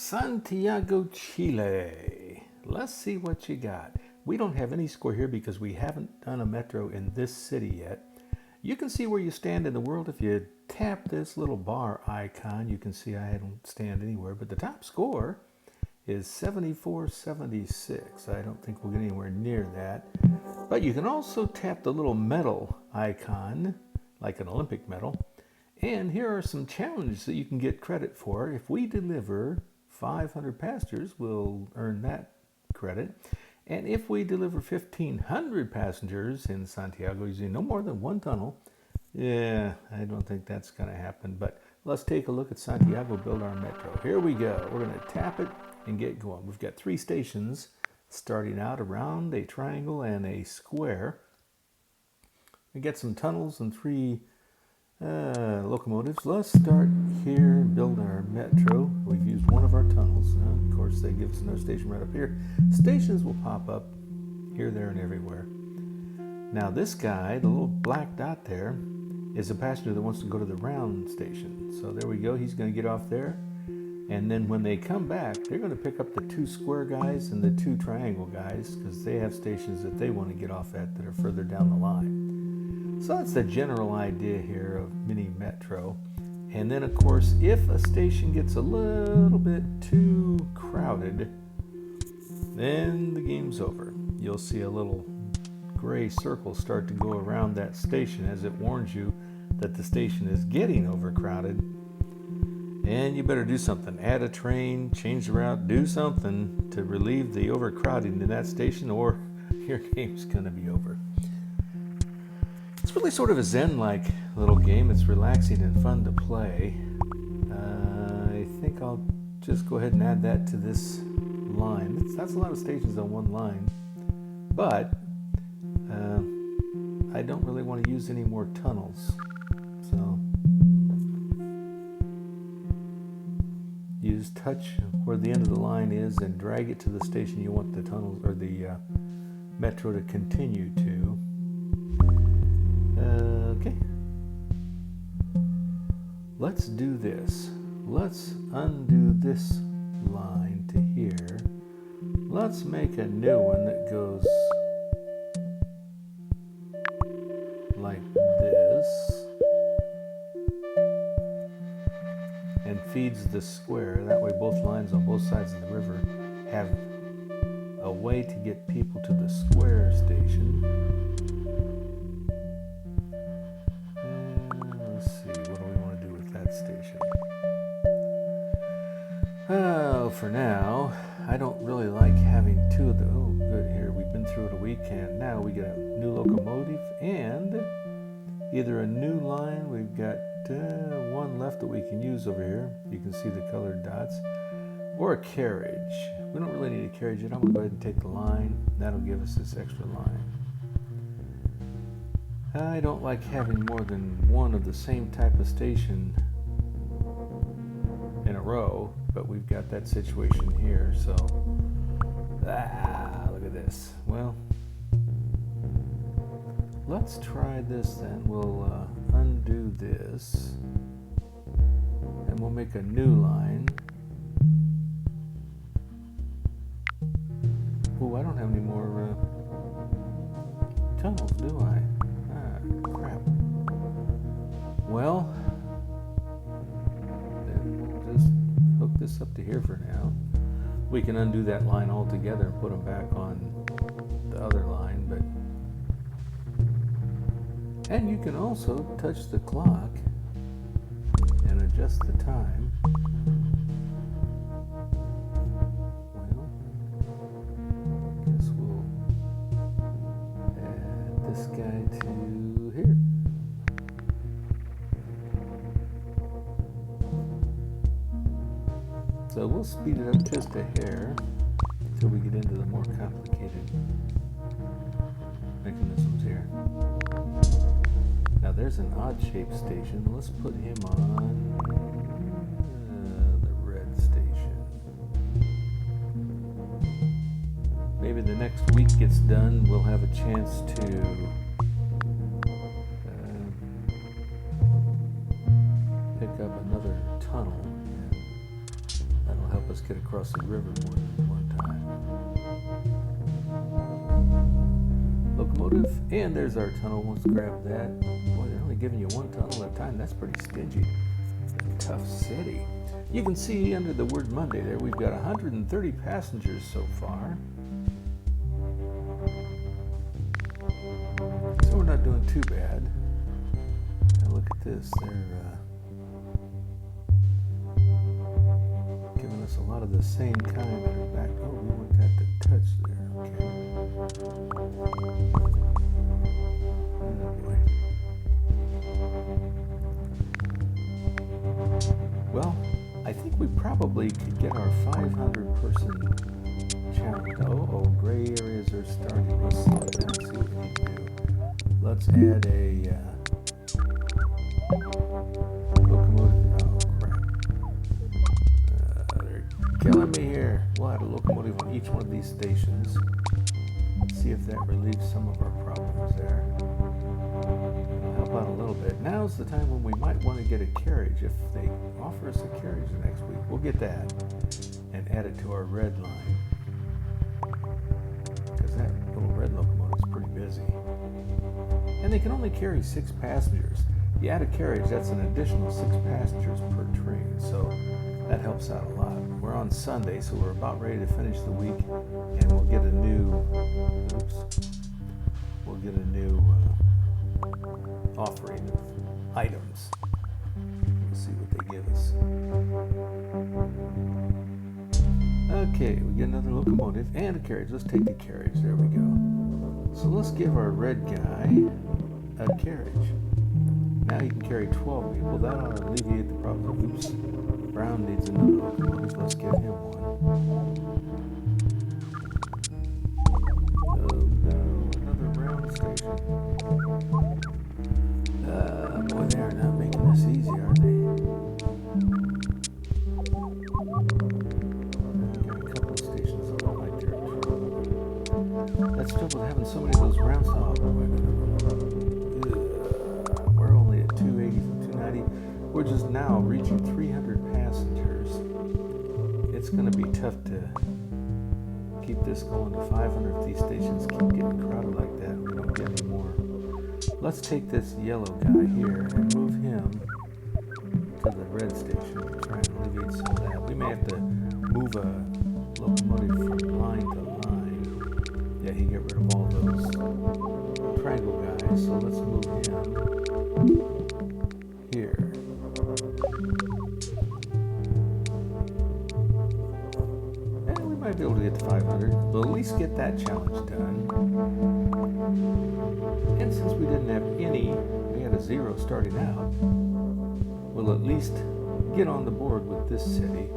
Santiago, Chile. Let's see what you got. We don't have any score here because we haven't done a metro in this city yet. You can see where you stand in the world if you tap this little bar icon. You can see I don't stand anywhere, but the top score is 74.76. I don't think we'll get anywhere near that. But you can also tap the little medal icon, like an Olympic medal. And here are some challenges that you can get credit for. If we deliver 500 passengers, we'll earn that credit. And if we deliver 1,500 passengers in Santiago using no more than one tunnel, yeah, I don't think that's going to happen. But let's take a look at Santiago build our metro. Here we go. We're going to tap it and get going. We've got 3 stations starting out around a triangle and a square. We get some tunnels and 3 locomotives. Let's start here and build our metro. We've used one of our tunnels. Of course, they give us another station right up here. Stations will pop up here, there, and everywhere. Now this guy, the little black dot there, is a passenger that wants to go to the round station. So there we go. He's going to get off there. And then when they come back, they're going to pick up the 2 square guys and the 2 triangle guys because they have stations that they want to get off at that are further down the line. So that's the general idea here of mini metro. And then of course, if a station gets a little bit too crowded, then the game's over. You'll see a little gray circle start to go around that station as it warns you that the station is getting overcrowded. And you better do something. Add a train, change the route, do something to relieve the overcrowding in that station or your game's gonna be over. It's really sort of a Zen-like little game. It's relaxing and fun to play. I think I'll just go ahead and add that to this line. That's a lot of stations on one line, but I don't really want to use any more tunnels. So use touch where the end of the line is and drag it to the station you want the tunnels or the metro to continue to. Okay, let's do this. Let's undo this line to here. Let's make a new one that goes like this and feeds the square. That way both lines on both sides of the river have a way to get people to the square station. Station. Oh, for now, I don't really like having 2 of the. Oh, good. Here we've been through it a week, and now we get a new locomotive and either a new line. We've got 1 left that we can use over here. You can see the colored dots, or a carriage. We don't really need a carriage yet. I'm going to go ahead and take the line. That'll give us this extra line. I don't like having more than 1 of the same type of station in a row, but we've got that situation here, so look at this. Well, let's try this then. We'll undo this and we'll make a new line. Oh, I don't have any more tunnels, do I? Crap. Well, hook this up to here for now. We can undo that line altogether and put them back on the other line, and you can also touch the clock and adjust the time. Well, I guess we'll add this guy to here. So we'll speed it up just a hair until we get into the more complicated mechanisms here. Now there's an odd-shaped station. Let's put him on the red station. Maybe the next week gets done, we'll have a chance to pick up another tunnel. That'll help help us get across the river more than one time. Locomotive, and there's our tunnel. Let's grab that. Boy, they're only giving you one tunnel at a time. That's pretty stingy. Tough city. You can see under the word Monday there, we've got 130 passengers so far. So we're not doing too bad. Now look at this. They're giving us a lot of the same kind that are back. Oh, we want that to touch there. Okay. Oh boy. Well, I think we probably could get our 500 person challenge. Oh, gray areas are starting. Let's see what we can do. Let's add a locomotive. Oh, crap. They're killing me here. We'll add a locomotive on each one of these stations. See if that relieves some of our problems there. It'll help out a little bit. Now's the time when we might want to get a carriage. If they offer us a carriage next week, we'll get that and add it to our red line. Because that little red locomotive is pretty busy. And they can only carry 6 passengers. You add a carriage, that's an additional 6 passengers per train. So that helps out a lot. We're on Sunday, so we're about ready to finish the week, and we'll get a new offering of items. We'll see what they give us. Okay, we get another locomotive and a carriage. Let's take the carriage. There we go. So let's give our red guy a carriage. Now he can carry 12 people. That ought to alleviate the problem. Oops. Brown needs another locomotive. Let's give him one. Oh no, another brown station. Boy, they are not making this easy, are they? Got a couple of stations that look like they're in trouble. That's trouble with having so many of those round stops. We're only at 280 from 290. We're just now reaching 300 passengers. It's going to be tough to keep this going to 500 if these stations keep getting crowded like that. We don't get any more. Let's take this yellow guy here and move him to the red station to try and alleviate some of that. We may have to move a locomotive from line to line. Yeah, he get rid of all those triangle guys, so let's move him here. And we might be able to get to 500. We'll at least get that challenge done. And since we didn't have any, we had a 0 starting out, we'll at least get on the board with this city.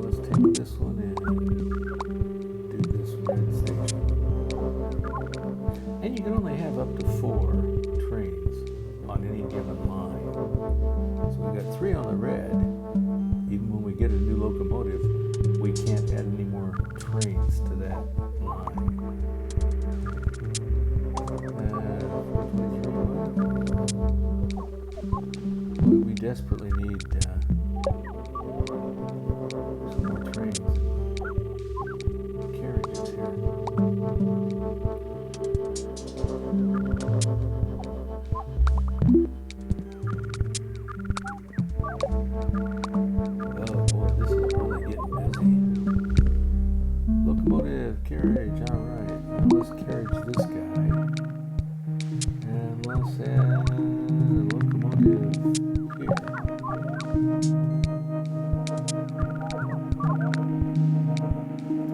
Let's take this one and do this red station. And you can only have up to 4 trains on any given line. So we got 3 on the red. Even when we get a new locomotive, we can't add any more trains to that line. We desperately need some more trains and carriages here. Carriage, alright. Let's carriage this guy. And let's add a locomotive here.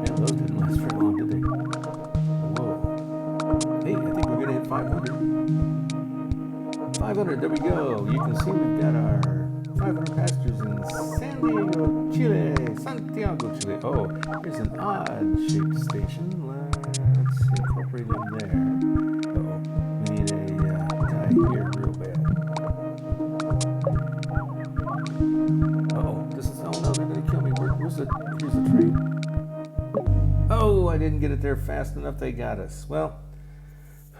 Yeah, those didn't last very long, did they? Whoa. Hey, I think we're going to hit 500. 500, there we go. You can see we've got our 500 passengers in Santiago, Chile. Santiago, Chile. Oh, here's an odd-shaped station. Let's incorporate him there. Uh-oh. We need a guy here real bad. Uh-oh. This is... Oh, no, they're going to kill me. Here's the train. Oh, I didn't get it there fast enough. They got us. Well,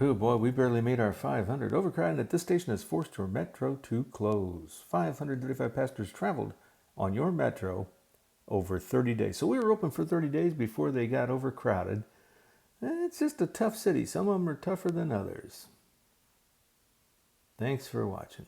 Oh boy, we barely made our 500. Overcrowding at this station has forced your metro to close. 535 passengers traveled on your metro over 30 days. So we were open for 30 days before they got overcrowded. It's just a tough city. Some of them are tougher than others. Thanks for watching.